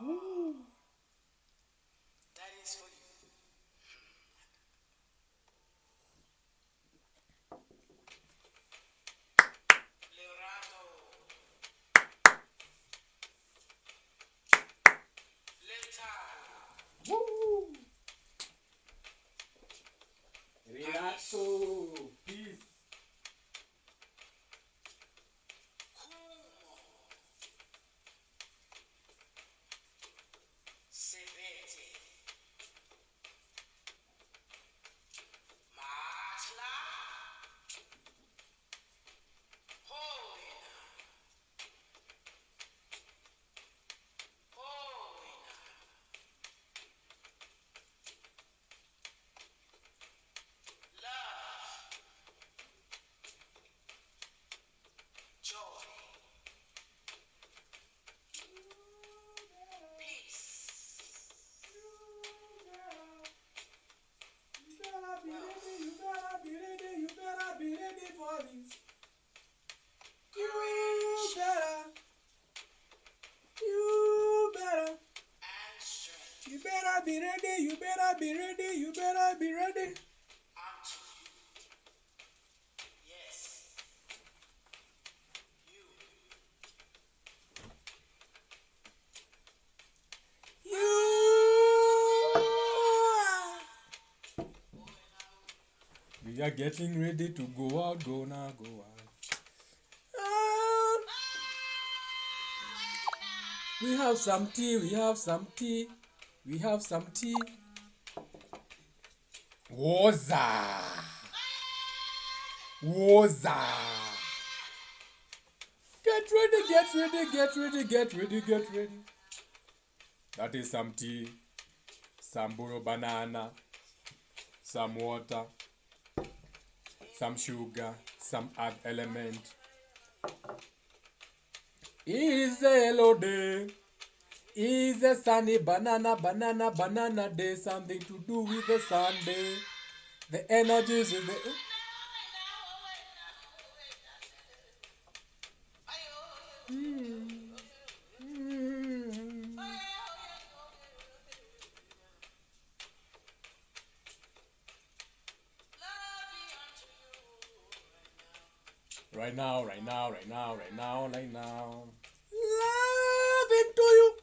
Ooh. That is for you. Leonardo. Letal. Woo. Paris. Relaxo. Peace. Kumo. Sevete. Masla. Hoina. Hoina. Love. Joy. Peace. You better be ready for this. Courage. You better. And strength. You better be ready. You better be ready. You better be ready. Unto you. Yes. You. You. We are getting ready to go out. Go now. Go out. We have some tea. We have some tea. We have some tea. Woza. Woza. Get ready, get ready, get ready, get ready, get ready. That is some tea, some burro banana, some water, some sugar, some earth element. Is a yellow day. Is a sunny banana, banana, banana day. Something to do with the Sunday. The energies is the... Right now, right now, right now, right now, right now. Loving to you.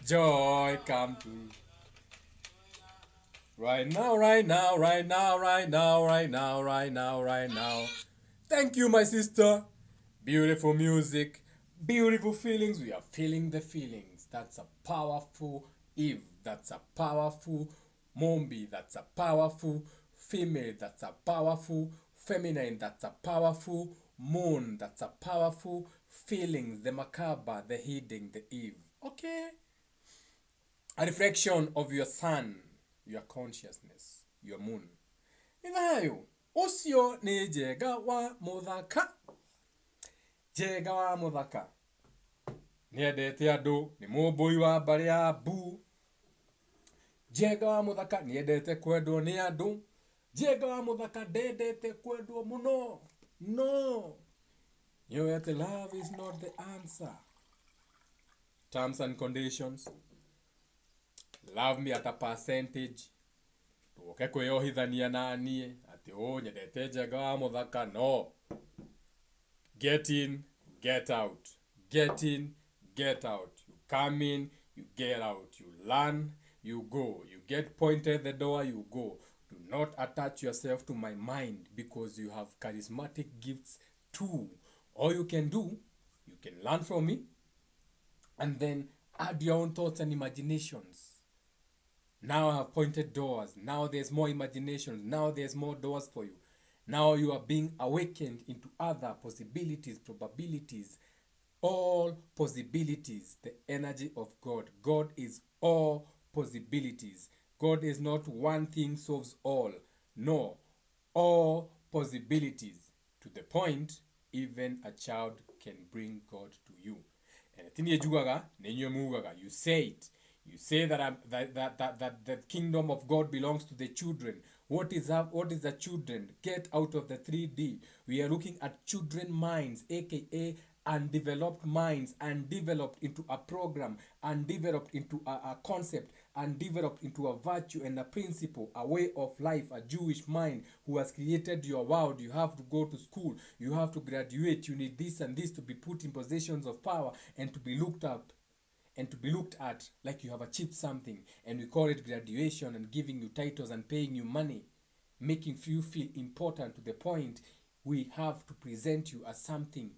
Joy come to you. Right now, right now, right now, right now, right now, right now, right now. Thank you, my sister. Beautiful music, beautiful feelings. We are feeling the feelings. That's a powerful Eve. That's a powerful Mombi. That's a powerful female. That's a powerful feminine. That's a powerful moon. That's a powerful feelings. The macabre, the hidden, the Eve. Okay? A reflection of your sun, your consciousness, your moon. Ithayo, ucio ni njega wa muthaka. Njega wa muthaka. Niendete andu, ni mumbui wa mbari ya mbu. Njega wa muthaka, niendete kwendwo ni andu. Njega wa muthaka, ndendete kwendwo muno. No. You know that love is not the answer. Terms and conditions. Love me at a percentage. Tuoke kwĩyohithania na niĩ atĩ nyendete njega wa mũthaka. No. Get in, get out. Get in, get out. You come in, you get out. You learn, you go. You get pointed the door, you go. Do not attach yourself to my mind because you have charismatic gifts too. All you can do, you can learn from me and then add your own thoughts and imaginations. Now I have pointed doors. Now there's more imagination. Now there's more doors for you. Now you are being awakened into other possibilities, probabilities, all possibilities. The energy of God. God is all possibilities. God is not one thing solves all. No, all possibilities. To the point, even a child can bring God to you. And you say it. You say that the kingdom of God belongs to the children. What is the children? Get out of the 3D. We are looking at children minds, aka undeveloped minds, undeveloped into a program, undeveloped into a concept, undeveloped into a virtue and a principle, a way of life, a Jewish mind who has created your world. You have to go to school, you have to graduate, you need this and this to be put in positions of power and to be looked up and to be looked at like you have achieved something, and we call it graduation and giving you titles and paying you money, making you feel important to the point we have to present you as something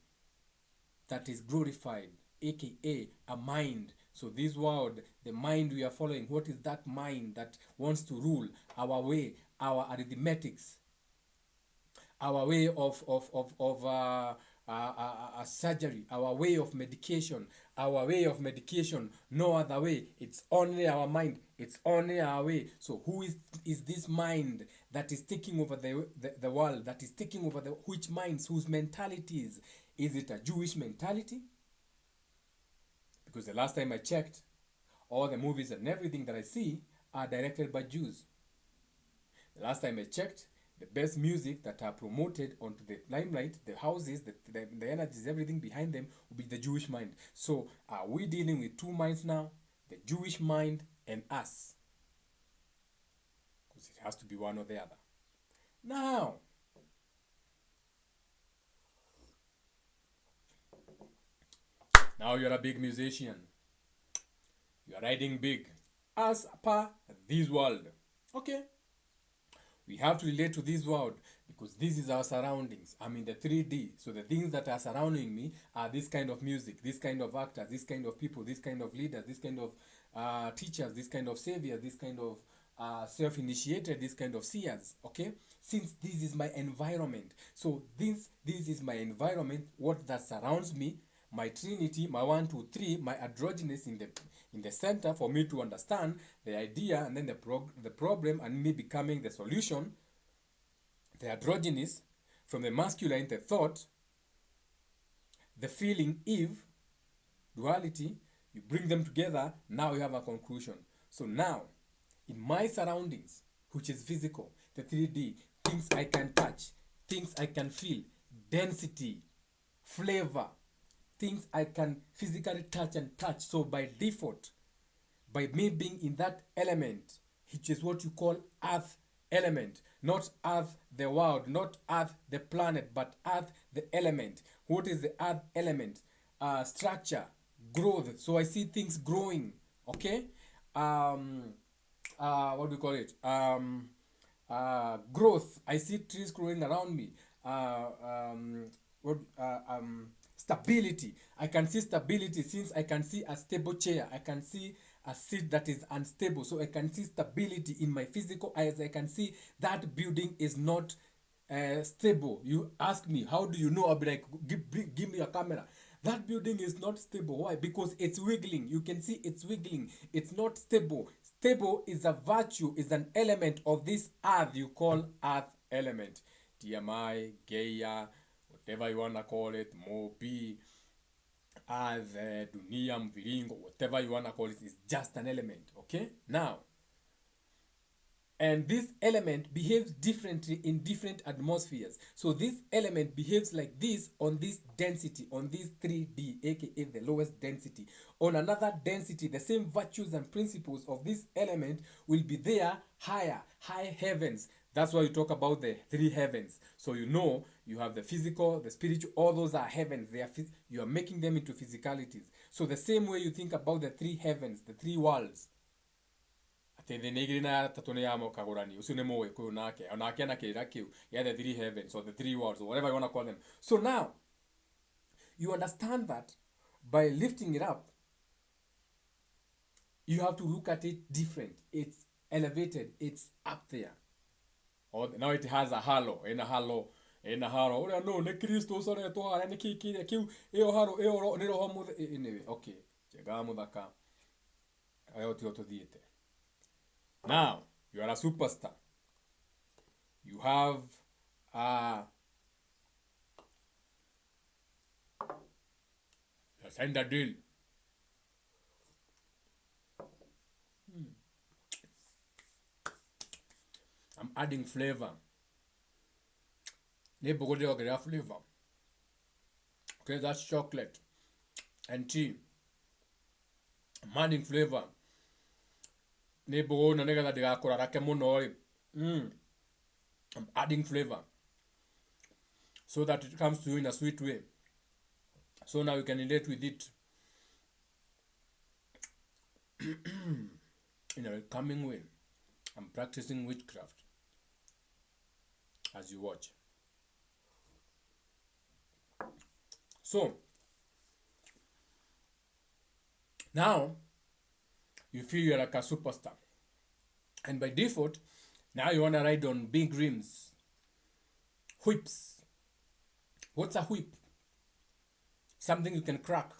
that is glorified, aka a mind. So this world, the mind we are following, what is that mind that wants to rule our way, our arithmetics, our way of surgery, our way of medication, no other way. It's only our mind, it's only our way. So who is this mind that is taking over the world, that is taking over which minds, whose mentalities? Is it a Jewish mentality? Because the last time I checked, all the movies and everything that I see are directed by Jews. The last time I checked, the best music that are promoted onto the limelight, the houses, the energies, everything behind them will be the Jewish mind. So are we dealing with two minds now? The Jewish mind and us. Because it has to be one or the other. Now you're a big musician. You are riding big as per this world. Okay. We have to relate to this world because this is our surroundings. I'm in the 3D. So the things that are surrounding me are this kind of music, this kind of actors, this kind of people, this kind of leaders, this kind of teachers, this kind of saviors, this kind of self-initiated, this kind of seers. Okay? Since this is my environment. So this is my environment, what that surrounds me, my trinity, my 1, 2, 3, my androgynous in the center for me to understand the idea, and then the problem, and me becoming the solution. The androgynous, from the masculine, the thought, the feeling, Eve, duality, you bring them together, now you have a conclusion. So now, in my surroundings, which is physical, the 3D, things I can touch, things I can feel, density, flavor, things I can physically touch. So by default, by me being in that element, which is what you call earth element, not earth the world, not earth the planet, but earth the element. What is the earth element? Structure, growth. So I see things growing. Okay. What do we call it? Growth. I see trees growing around me. What stability. I can see stability since I can see a stable chair. I can see a seat that is unstable. So I can see stability in my physical eyes. I can see that building is not stable. You ask me, how do you know? I'll be like, give me a camera. That building is not stable. Why? Because it's wiggling. You can see it's wiggling. It's not stable. Stable is a virtue, is an element of this earth you call earth element. TMI, Gaia, whatever you want to call it, Mobi, as dunia, mviringo, whatever you want to call it, is just an element. Okay? Now, and this element behaves differently in different atmospheres. So this element behaves like this on this density, on this 3D, aka the lowest density. On another density, the same virtues and principles of this element will be there higher, high heavens. That's why you talk about the three heavens. So you know you have the physical, the spiritual, all those are heavens. You are making them into physicalities. So the same way you think about the three heavens, the three worlds. The three heavens or the three worlds or whatever you want to call them. So now you understand that by lifting it up, you have to look at it different. It's elevated, it's up there. Or now it has a halo, in a halo. Ora no, ne Kristo sore to ara ne kiki kiu eo haro eo ne roho mu anyway. Okay. Chega mudaka. Ayo to diete. Now, you are a superstar. You have you signed a deal. I'm adding flavor. Flavor. Okay, that's chocolate and tea. I'm adding flavor. Nebo na nega la diga korarake monoi. I'm adding flavor so that it comes to you in a sweet way. So now you can relate with it in a calming way. I'm practicing witchcraft as you watch. So now you feel you're like a superstar. And by default, now you want to ride on big rims, whips. What's a whip? Something you can crack.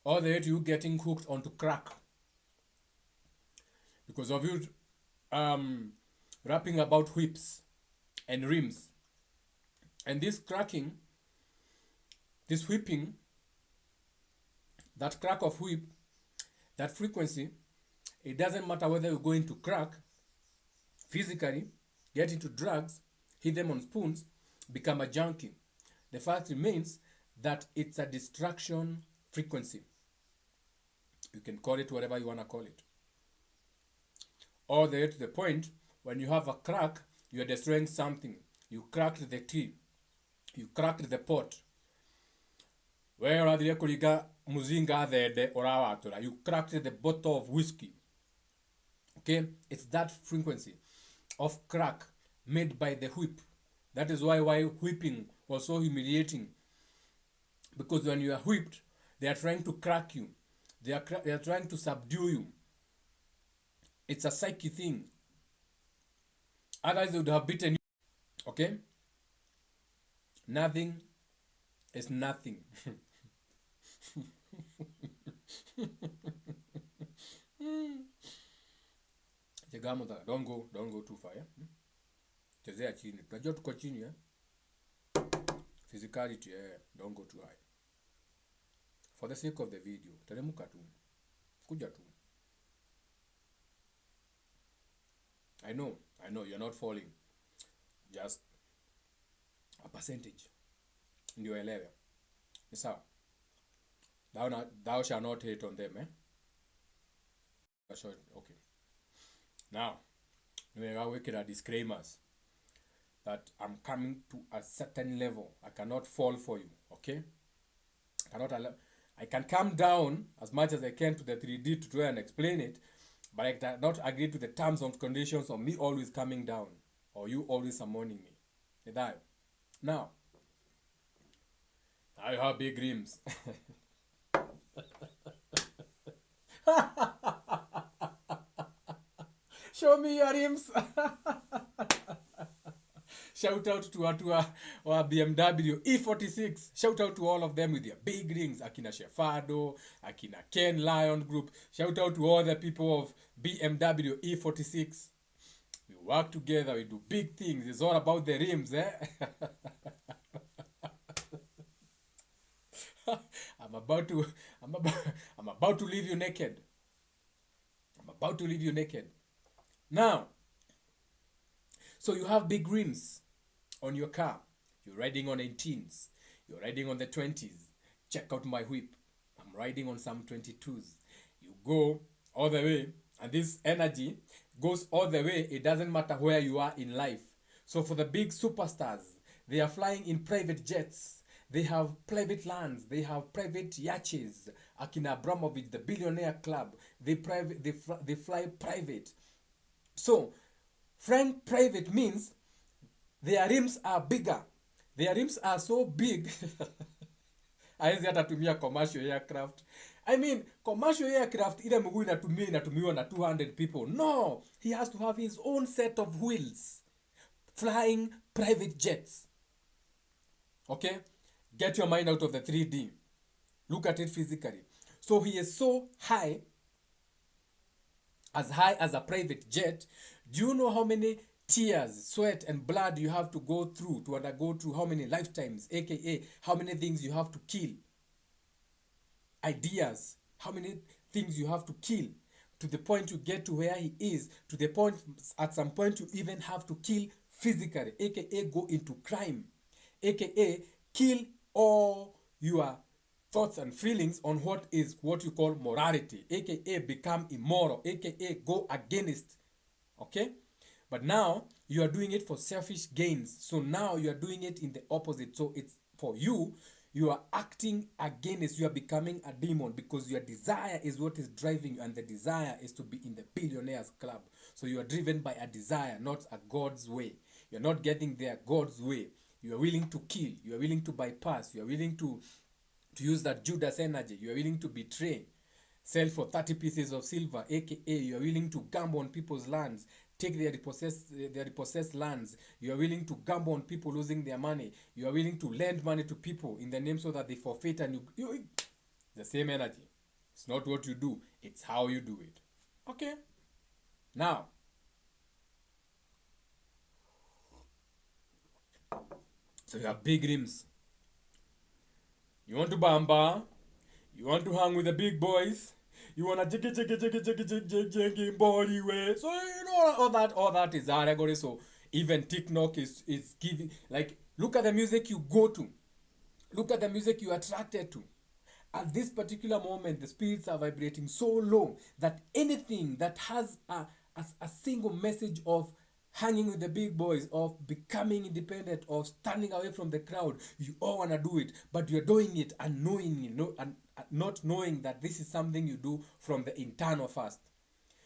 All the way to you getting hooked onto crack. Because of you rapping about whips and rims. And this cracking, this whipping, that crack of whip, that frequency, it doesn't matter whether you're going to crack physically, get into drugs, hit them on spoons, become a junkie. The fact remains that it's a distraction frequency. You can call it whatever you want to call it. All the way to the point, when you have a crack, you are destroying something. You cracked the tea. You cracked the pot. Where are the muzinga there or you cracked the bottle of whiskey. Okay, it's that frequency of crack made by the whip. That is why whipping was so humiliating. Because when you are whipped, they are trying to crack you. They are trying to subdue you. It's a psyche thing. Otherwise, they would have beaten you. Okay? Nothing is nothing. Don't go too far. Chezea chini. Tunajua tuko chini. Physicality, don't go too high. For the sake of the video, teremuka tu. Kuja tu. I know, you're not falling. Just a percentage. Ndio elewe. Ni sawa. Thou shall not hate on them, Okay. Now, we are working at disclaimers that I'm coming to a certain level. I cannot fall for you, okay? I can come down as much as I can to the 3D to try and explain it, but I cannot agree to the terms and conditions of me always coming down or you always summoning me. Now you have big rims. Show me your rims. Shout out to our BMW E46. Shout out to all of them with their big rings. Akina Shefado, Akina Ken Lion Group. Shout out to all the people of BMW E46. We work together. We do big things. It's all about the rims, I'm about to leave you naked. I'm about to leave you naked. Now, so you have big rims on your car. You're riding on 18s. You're riding on the 20s. Check out my whip. I'm riding on some 22s. You go all the way, and this energy goes all the way. It doesn't matter where you are in life. So for the big superstars, they are flying in private jets. They have private lands. They have private yachts. Akina Abramovich, the billionaire club, they fly private. So flying private means their rims are bigger. Their rims are so big. Hawezi hata tumia commercial aircraft. I mean, commercial aircraft ile mguu inatumiwa na 200 people. No, he has to have his own set of wheels. Flying private jets. Okay? Get your mind out of the 3D. Look at it physically. So he is so high as a private jet. Do you know how many tears, sweat, and blood you have to go through to undergo through how many lifetimes, aka how many things you have to kill? Ideas, how many things you have to kill to the point you get to where he is, to the point at some point you even have to kill physically, aka go into crime, aka kill all your thoughts and feelings on what you call morality, aka become immoral, aka go against. Okay? But now you are doing it for selfish gains. So now you are doing it in the opposite. So it's for you, you are acting against, you are becoming a demon because your desire is what is driving you, and the desire is to be in the billionaires club. So you are driven by a desire, not a God's way. You're not getting there God's way. You are willing to kill, you are willing to bypass, you are willing to use that Judas energy, you are willing to betray, sell for 30 pieces of silver, aka you are willing to gamble on people's lands, take their repossessed lands. You are willing to gamble on people losing their money. You are willing to lend money to people in the name so that they forfeit, and you the same energy. It's not what you do, it's how you do it. Okay? Now, so you have big rims. You want to bamba, you want to hang with the big boys, you want to jiggy body way. So you know all that is allegory. So even TikTok is giving, like, look at the music you go to, look at the music you are attracted to. At this particular moment, the spirits are vibrating so low that anything that has a single message of hanging with the big boys, of becoming independent, of standing away from the crowd, you all want to do it, but you're doing it unknowingly, and not knowing that this is something you do from the internal first.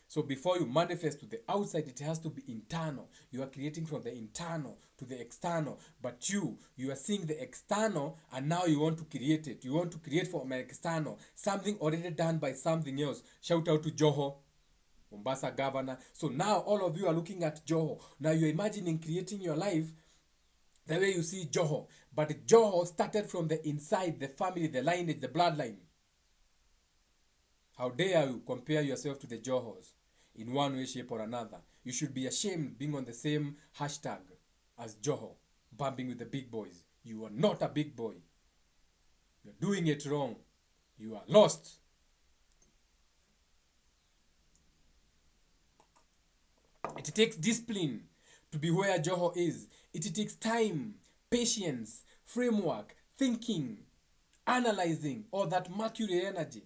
So before you manifest to the outside, it has to be internal. You are creating from the internal to the external. But you are seeing the external, and now you want to create it. You want to create from an external, something already done by something else. Shout out to Joho, Mombasa governor. So now all of you are looking at Joho. Now you're imagining creating your life the way you see Joho. But Joho started from the inside, the family, the lineage, the bloodline. How dare you compare yourself to the Johos in one way, shape, or another? You should be ashamed being on the same hashtag as Joho, bumping with the big boys. You are not a big boy. You're doing it wrong. You are lost. It takes discipline to be where Joho is. It takes time, patience, framework, thinking, analyzing, all that Mercury energy.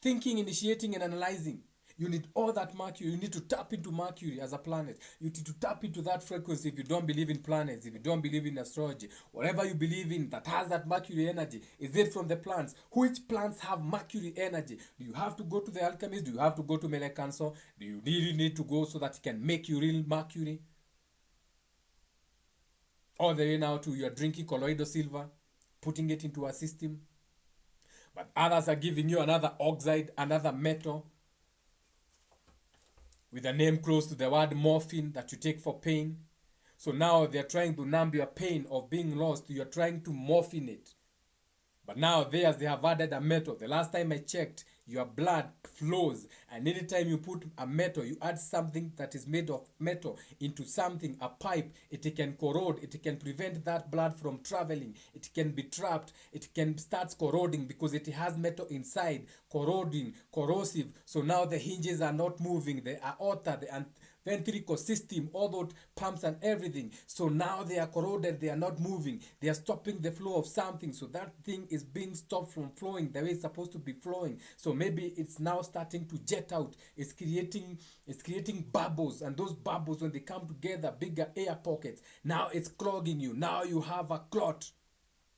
Thinking, initiating, and analyzing. You need all that Mercury. You need to tap into Mercury as a planet. You need to tap into that frequency if you don't believe in planets, if you don't believe in astrology. Whatever you believe in that has that Mercury energy. Is it from the plants? Which plants have Mercury energy? Do you have to go to the alchemist? Do you have to go to Mele Cancer? Do you really need to go so that it can make you real Mercury? All the way now to you're drinking colloidal silver, putting it into a system. But others are giving you another oxide, another metal, with a name close to the word morphine that you take for pain. So now they're trying to numb your pain of being lost. You're trying to morphine it. But now they have added a metal. The last time I checked, your blood flows. And anytime you put a metal, you add something that is made of metal into something, a pipe, it can corrode. It can prevent that blood from traveling. It can be trapped. It can start corroding because it has metal inside, corroding, corrosive. So now the hinges are not moving. The aorta, the ventricle system, all those pumps and everything. So now they are corroded, they are not moving, they are stopping the flow of something. So that thing is being stopped from flowing the way it's supposed to be flowing. So maybe it's now starting to jet out. It's creating bubbles, and those bubbles, when they come together, bigger air pockets. Now it's clogging you. Now you have a clot.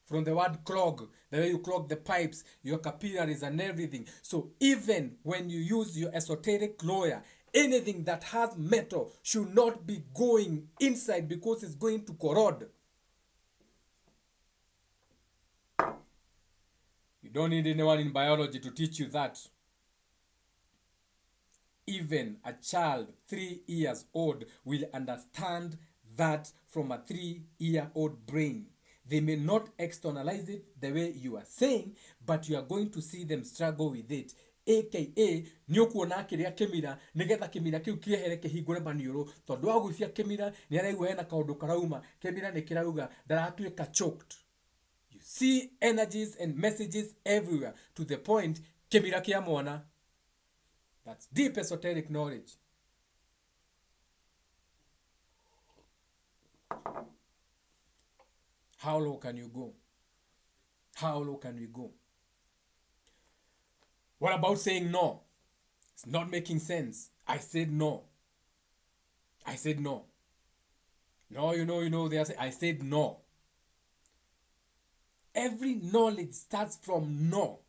From the word clog, the way you clog the pipes, your capillaries and everything. So even when you use your esoteric lawyer, anything that has metal should not be going inside because it's going to corrode. You don't need anyone in biology to teach you that. Even a child 3 years old will understand that from a 3-year-old brain. They may not externalize it the way you are saying, but you are going to see them struggle with it. aka nĩ ũkuona kĩrĩa kĩmira nĩgetha kĩmira kĩu kĩehere kĩhingũre maniũrũ tondũ wa gwĩcia kĩmira nĩ araigua hena kaũndũ karauma kĩmira nĩ kĩrauga ndaratuĩka choked. You see energies and messages everywhere to the point kĩmira kĩa mwana. That's deep esoteric knowledge. How low can you go? How low can we go? What about saying no? It's not making sense. I said no. I said no. No, they say I said no. Every knowledge starts from no.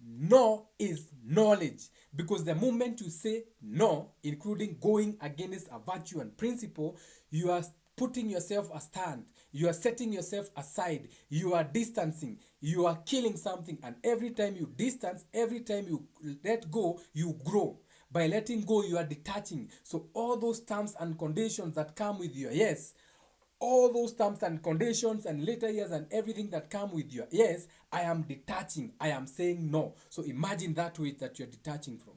No is knowledge, because the moment you say no, including going against a virtue and principle, you are putting yourself a stand, you are setting yourself aside, you are distancing, you are killing something. And every time you distance, every time you let go, you grow. By letting go, you are detaching. So all those terms and conditions that come with your yes, all those terms and conditions and later years and everything that come with your yes, I am detaching. I am saying no. So imagine that weight that you're detaching from.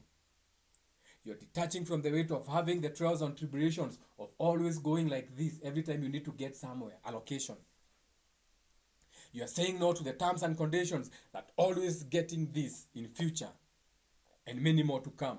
You're detaching from the weight of having the trials and tribulations of always going like this every time you need to get somewhere. Allocation. You are saying no to the terms and conditions that always getting this in future and many more to come.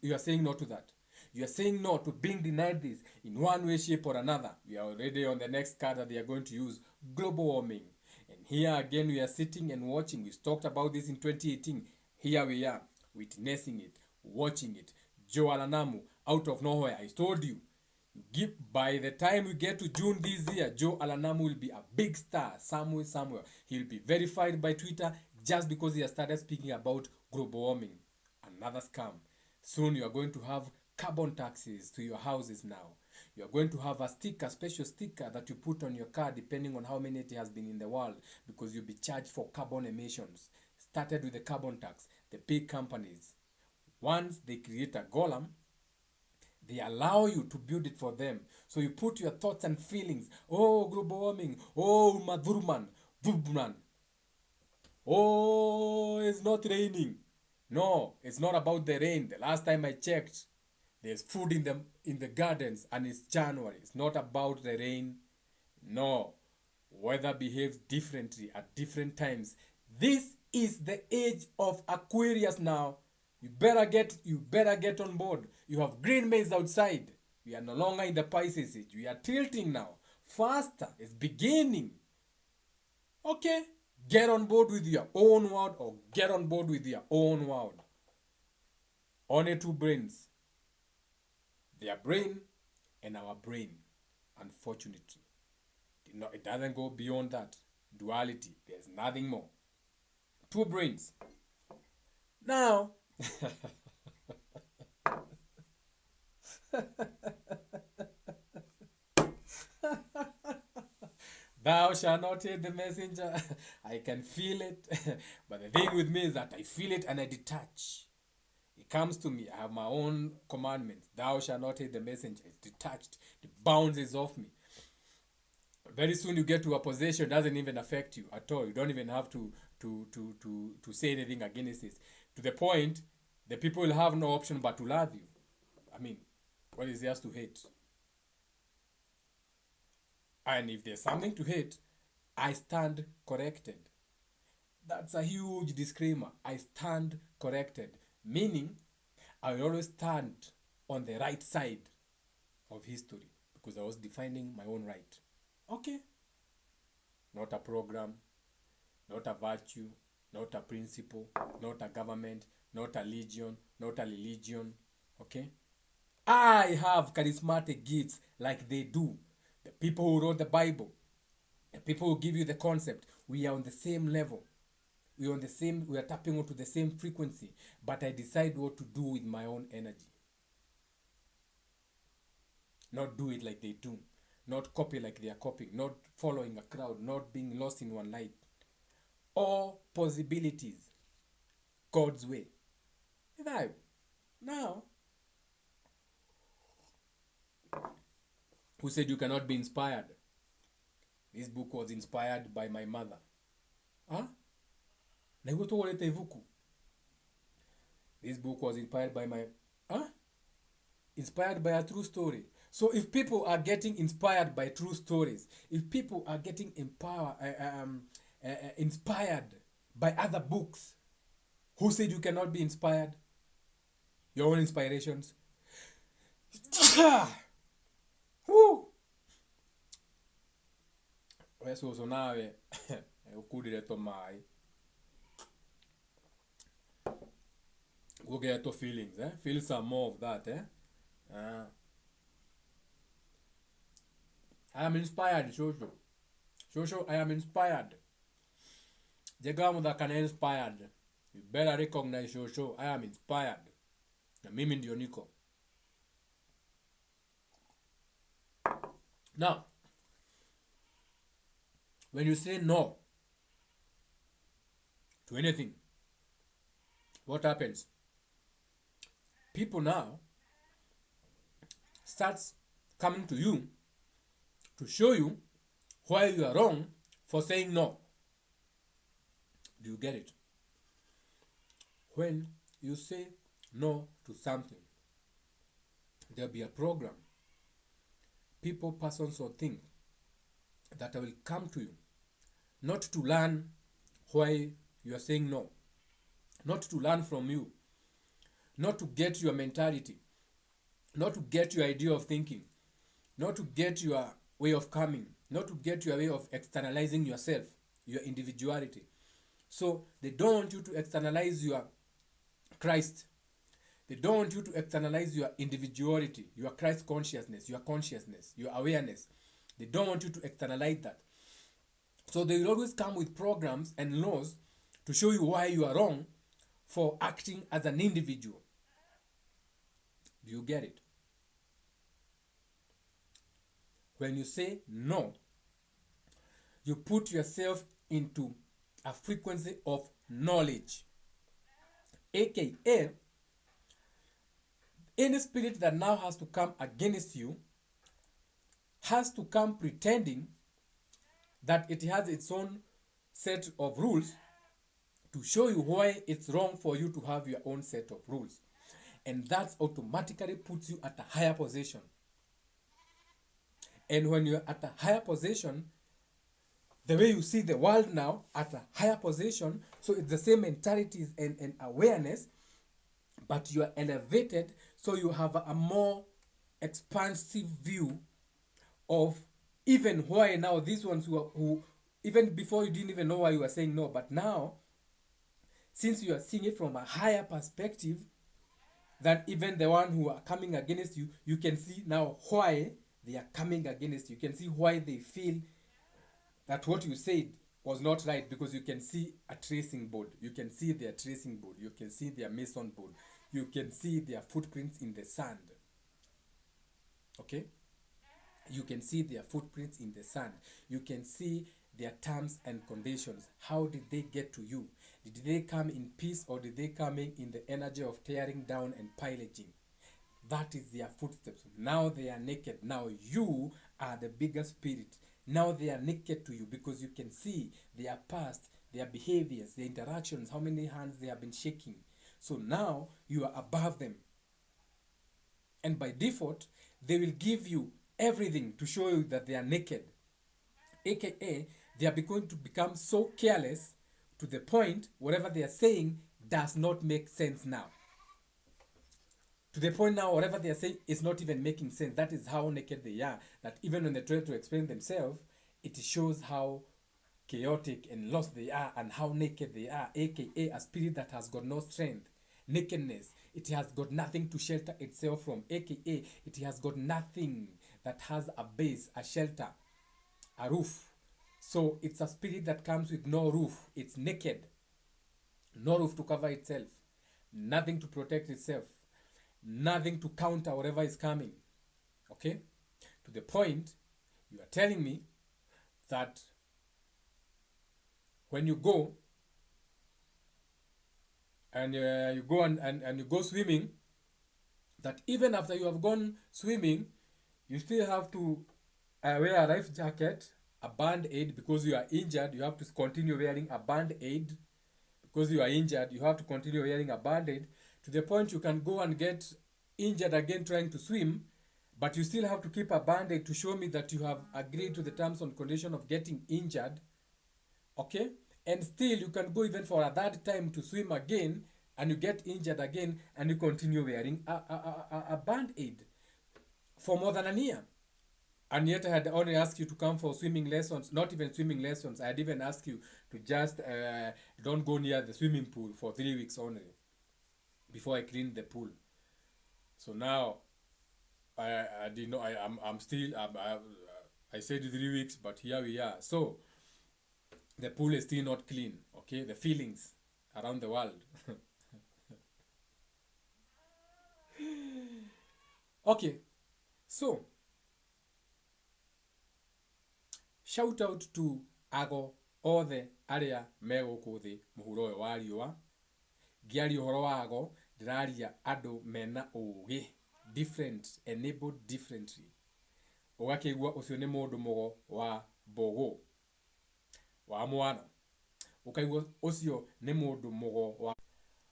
You are saying no to that. You are saying no to being denied this in one way, shape, or another. We are already on the next card that they are going to use, global warming. And here again, we are sitting and watching. We talked about this in 2018. Here we are, witnessing it, watching it. Joe Alanamu, out of nowhere. I told you, by the time we get to June this year, Joe Alanamu will be a big star somewhere. He'll be verified by Twitter just because he has started speaking about global warming. Another scam. Soon you are going to have carbon taxes to your houses now. You are going to have a special sticker that you put on your car depending on how many it has been in the world, because you'll be charged for carbon emissions. Started with the carbon tax. The big companies, once they create a golem, they allow you to build it for them. So you put your thoughts and feelings. Oh, global warming. Oh, Madhurman. Vubman. Oh, it's not raining. No, it's not about the rain. The last time I checked, there's food in the gardens and it's January. It's not about the rain. No. Weather behaves differently at different times. This is the age of Aquarius now. You better get on board. You have green maize outside. We are no longer in the Pisces age. We are tilting now. Faster. It's beginning. Okay? Get on board with your own world or get on board with your own world. Only two brains. Their brain and our brain. Unfortunately. It doesn't go beyond that. Duality. There's nothing more. Two brains. Now, thou shalt not hate the messenger. I can feel it. But the thing with me is that I feel it and I detach. It comes to me. I have my own commandments. Thou shalt not hate the messenger. It's detached. It bounces off me. Very soon you get to a position, it doesn't even affect you at all. You don't even have to say anything against it. To the point, the people will have no option but to love you. I mean, what is there to hate? And if there's something to hate, I stand corrected. That's a huge disclaimer. I stand corrected. Meaning, I will always stand on the right side of history because I was defining my own right. Okay? Not a program, not a virtue, not a principle, not a government, not a legion, not a religion. Okay? I have charismatic gifts like they do. The people who wrote the Bible, the people who give you the concept, we are on the same level. We are tapping onto the same frequency, but I decide what to do with my own energy. Not do it like they do. Not copy like they are copying. Not following a crowd. Not being lost in one light. All possibilities. God's way. Now, who said you cannot be inspired? This book was inspired by my mother. Huh? This book was inspired by my... Huh? Inspired by a true story. So if people are getting inspired by true stories, if people are getting inspired by other books, who said you cannot be inspired? Your own inspirations. Woo! So nawe ukudire to mai go get to feelings, feel some more of that, uh, I am inspired, Shosho, I am inspired. Jegamu that can inspired. You better recognize Shosho, I am inspired. Na mimi ndio niko. Now, when you say no to anything, what happens? People now starts coming to you to show you why you are wrong for saying no. Do you get it? When you say no to something, there'll be a program, people, persons, or things that will come to you, not to learn why you are saying no, not to learn from you, not to get your mentality, not to get your idea of thinking, not to get your way of coming, not to get your way of externalizing yourself, your individuality. So they don't want you to externalize your Christ. They don't want you to externalize your individuality, your Christ consciousness, your awareness. They don't want you to externalize that. So they will always come with programs and laws to show you why you are wrong for acting as an individual. Do you get it? When you say no, you put yourself into a frequency of knowledge, aka any spirit that now has to come against you has to come pretending that it has its own set of rules to show you why it's wrong for you to have your own set of rules. And that automatically puts you at a higher position. And when you're at a higher position, the way you see the world now at a higher position, so it's the same mentalities and awareness, but you are elevated, so you have a more expansive view of even why now these ones who even before you didn't even know why you were saying no, but now since you are seeing it from a higher perspective than even the one who are coming against you, you can see now why they are coming against you. You can see why they feel that what you said was not right, because you can see a tracing board, you can see their tracing board, you can see their mason board, you can see their footprints in the sand. Okay, you can see their footprints in the sand, you can see their terms and conditions. How did they get to you? Did they come in peace, or did they come in the energy of tearing down and pillaging? That is their footsteps. Now they are naked. Now you are the bigger spirit. Now they are naked to you, because you can see their past, their behaviors, their interactions, how many hands they have been shaking. So now you are above them. And by default, they will give you everything to show you that they are naked. AKA, they are going to become so careless to the point whatever they are saying does not make sense now. To the point now, whatever they are saying is not even making sense. That is how naked they are. That even when they try to explain themselves, it shows how chaotic and lost they are and how naked they are. AKA, a spirit that has got no strength. Nakedness. It has got nothing to shelter itself from. AKA, it has got nothing that has a base, a shelter, a roof. So it's a spirit that comes with no roof. It's naked. No roof to cover itself. Nothing to protect itself. Nothing to counter whatever is coming. Okay? To the point, you are telling me that when you go and you go and you go swimming, that even after you have gone swimming, you still have to wear a life jacket, a band-aid, because you are injured. You have to continue wearing a band-aid because you are injured. You have to continue wearing a band-aid, to the point you can go and get injured again trying to swim, but you still have to keep a band-aid to show me that you have agreed to the terms and condition of getting injured. Okay? And still you can go even for a third time to swim again, and you get injured again, and you continue wearing a band-aid for more than a year. And yet I had only asked you to come for swimming lessons, not even swimming lessons. I had even asked you to just don't go near the swimming pool for 3 weeks only before I cleaned the pool. So now I did not. I'm still. I said 3 weeks, but here we are. So the pool is still not clean. Okay, the feelings around the world. Okay, so shout out to ago othe aria megũkũ thĩ mũhuro ũyũ wa riũa. Ngĩaria ũhoro wa ago ndĩraria andũ mena ũũgĩ, different, enabled differently. Ũgakĩigua ũcio nĩ mũndũ mũgo wa mbũgũ wa mwana, ũkaigua ũcio nĩ mũndũ mũgo wa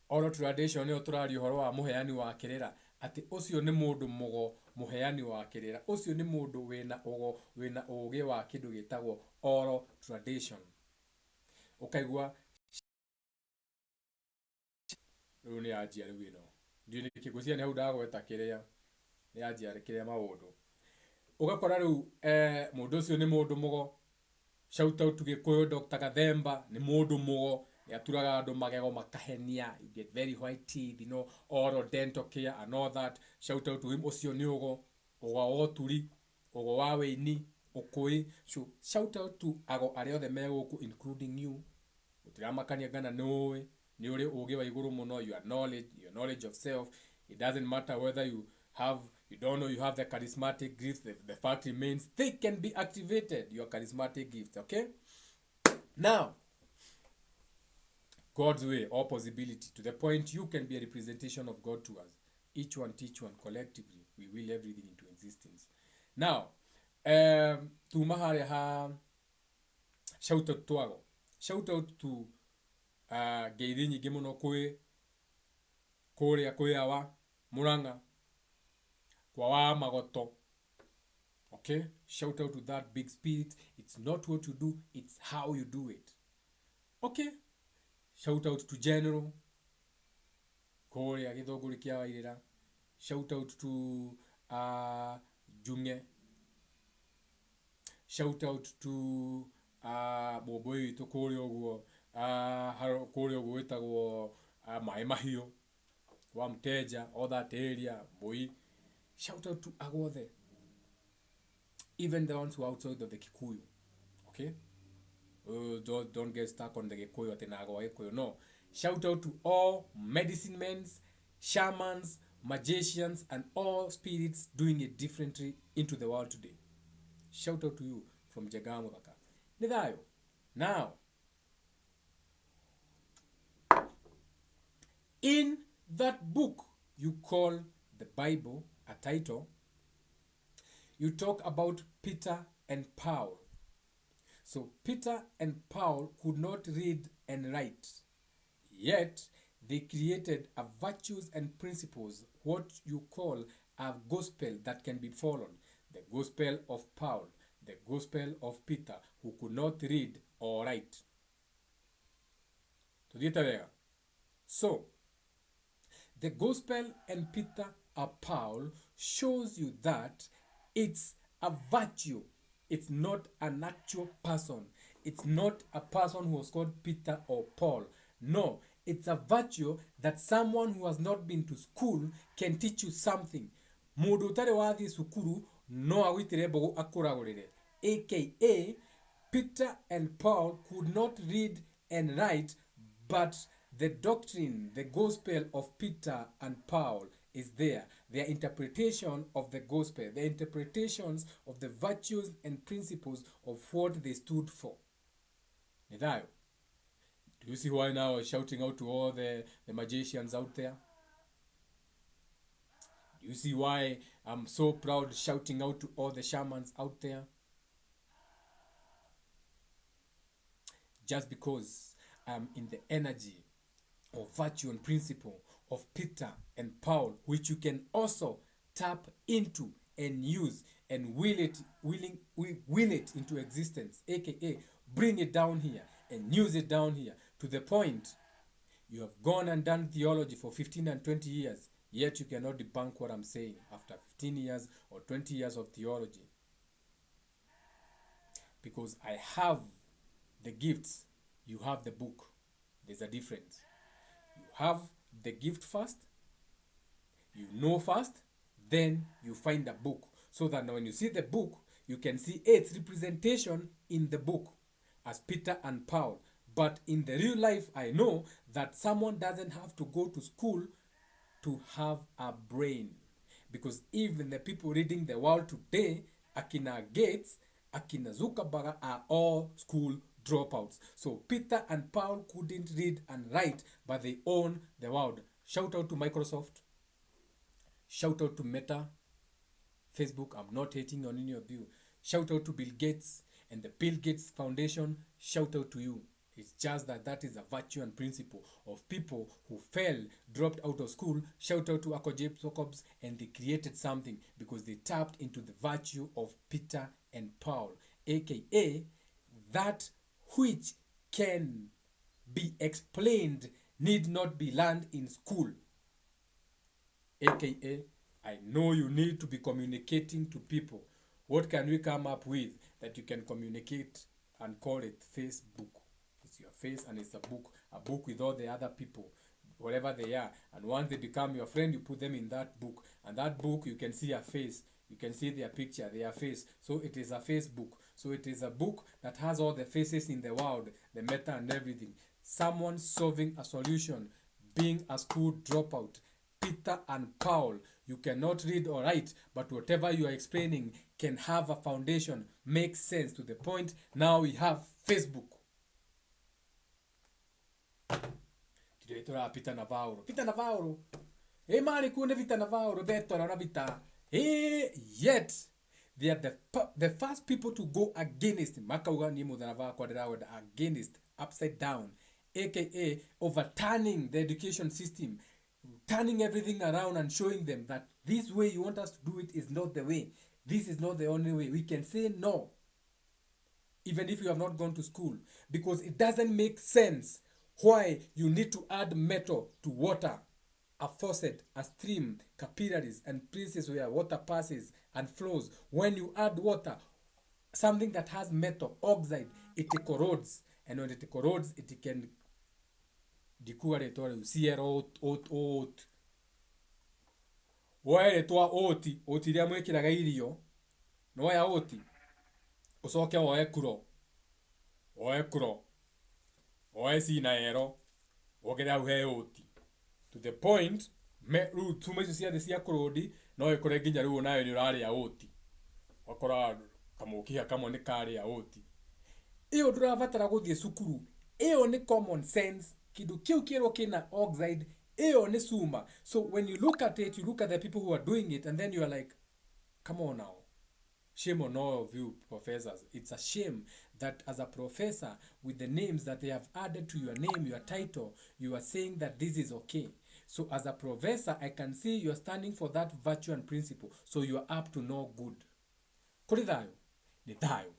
oral tradition. Nĩyo tũraria ũhoro wa mũheani wa kĩrĩra, atĩ ũcio nĩ mũndũ mũgo mũheani wa kĩrĩra. Ũcio nĩ mũndũ wĩna ũũgĩ wa kĩndũ gĩtagwo oral tradition. Ũkaigua rĩu nĩ yanjia rĩu ĩno, ndiũ nĩ kĩgũcia nĩ hau ndagweta kĩrĩa nĩ yanjia kĩrĩa maũndũ. Ũgakora rĩu mũndũ ũcio nĩ mũndũ mũgo. Shout out to Gĩkũyũ, Dr. Gathemba nĩ mũndũ mũgo, nĩ aturaga andũ magego makahenia, you get very white teeth, you know, oral dental care and all that. Shout out to him. Ũcio nĩ ũgo wa ũturi, ũgo wa wĩini, ũkũĩ. So shout out to ago arĩa othe me gũkũ including you. Ũtiramakania ngana nĩ ũĩ, nĩ ũrĩ ũũgĩ wa igũrũ mũno, your knowledge of self. It doesn't matter whether you don't know you have the charismatic gift. The fact remains they can be activated, your charismatic gift. Okay, now God's way, all possibility, to the point you can be a representation of God to us. Each one teach one, collectively we will everything into existence. Now tuma harĩa ha shout out to ago, shout out to ngeithi nyingĩ mũno kũrĩa kwĩawa Murang'a kwa wa Magoto. Okay, shout out to that big spirit. It's not what you do, it's how you do it. Okay, shout out to General kũrĩa Gĩthũngũri kĩa Wairĩra. Shout out to Junge. Shout out to mũmbũi witũ kũrĩa ũguo kũrĩa ũguo wĩtagwo Maĩ Mahiũ wa Mteja, all that area, Mbũi. Shout out to agothe, even the ones who are outside of the Kikuyu. Okay, don't get stuck on the Gikuyu at Gikuyu. No, shout out to all medicine men, shamans, magicians, and all spirits doing it differently into the world today. Shout out to you from Jagamuraka. Nidayo. Now, in that book you call the Bible, a title, you talk about Peter and Paul. So Peter and Paul could not read and write, yet they created a virtues and principles, what you call a gospel that can be followed. The gospel of Paul, the gospel of Peter, who could not read or write. So the gospel and Peter or Paul shows you that it's a virtue. It's not an actual person. It's not a person who was called Peter or Paul. No, it's a virtue that someone who has not been to school can teach you something. Mũndũ ũtarĩ wathiĩ cukuru no agwĩtĩre mbũgũ akũragũrĩre. AKA, Peter and Paul could not read and write, but the doctrine, the gospel of Peter and Paul is there. Their interpretation of the gospel, the interpretations of the virtues and principles of what they stood for. Nidayo. Do you see why now I'm shouting out to all the magicians out there? Do you see why I'm so proud shouting out to all the shamans out there? Just because I'm in the energy of virtue and principle of Peter and Paul, which you can also tap into and use and will it into existence, aka bring it down here and use it down here, to the point you have gone and done theology for 15 and 20 years, yet you cannot debunk what I'm saying after 15 years or 20 years of theology. because I have the gifts, you have the book. There's a difference. You have the gift first, you know first, then you find the book. So that when you see the book, you can see its representation in the book as Peter and Paul. But in the real life, I know that someone doesn't have to go to school to have a brain. Because even the people reading the world today, Akina Gates, Akina Zuckerberg, are all school dropouts. So Peter and Paul couldn't read and write, but they own the world. Shout out to Microsoft. Shout out to Meta, Facebook. I'm not hating on any of you. Shout out to Bill Gates and the Bill Gates Foundation. Shout out to you. It's just that that is a virtue and principle of people who fell, dropped out of school. Shout out to Ako Jacobs, and they created something because they tapped into the virtue of Peter and Paul, aka that which can be explained need not be learned in school, aka I know you need to be communicating to people. What can we come up with that you can communicate and call it Facebook? It's your face and it's a book with all the other people, whatever they are. And once they become your friend, you put them in that book. And that book, you can see a face. You can see their picture, their face. So it is a Facebook. So it is a book that has all the faces in the world, the meta and everything. Someone solving a solution, being a school dropout. Peter and Paul, you cannot read or write, but whatever you are explaining can have a foundation, makes sense to the point. Now we have Facebook. Peter Navarro. Peter Navarro. Hey mani kune Peter Navarro beto na vita. Hey, yet they are the first people to go against Makauga ni Mudanava Quadrawa against upside down, aka overturning the education system, turning everything around and showing them that this way you want us to do it is not the way. This is not the only way. We can say no, even if you have not gone to school, because it doesn't make sense why you need to add metal to water, a faucet, a stream, capillaries, and places where water passes and flows. When you add water, something that has metal, oxide, it corrodes. And when it corrodes, it can decurate or usier oat. Where toa oti, otiria mwekiraga irio, no ya oti. Usoke oekuro. Oesi na ero, ogera uhe oti. To the point, ru tuma cia the cia kurodi, no ekore nginya ru nayo ni urari ya oti. Wakora kamukia kamo ni kari ya oti. Iyo ndurabatara guthie cukuru. Iyo ni common sense. Kidu kiu kiro kina oxide. Iyo ni suma. So when you look at it, you look at the people who are doing it, and then you are like, come on now. Shame on all of you professors. It's a shame that as a professor, with the names that they have added to your name, your title, you are saying that this is okay. So as a professor, I can see you are standing for that virtue and principle. So you are up to no good. Kuri thayo? Ni thayo.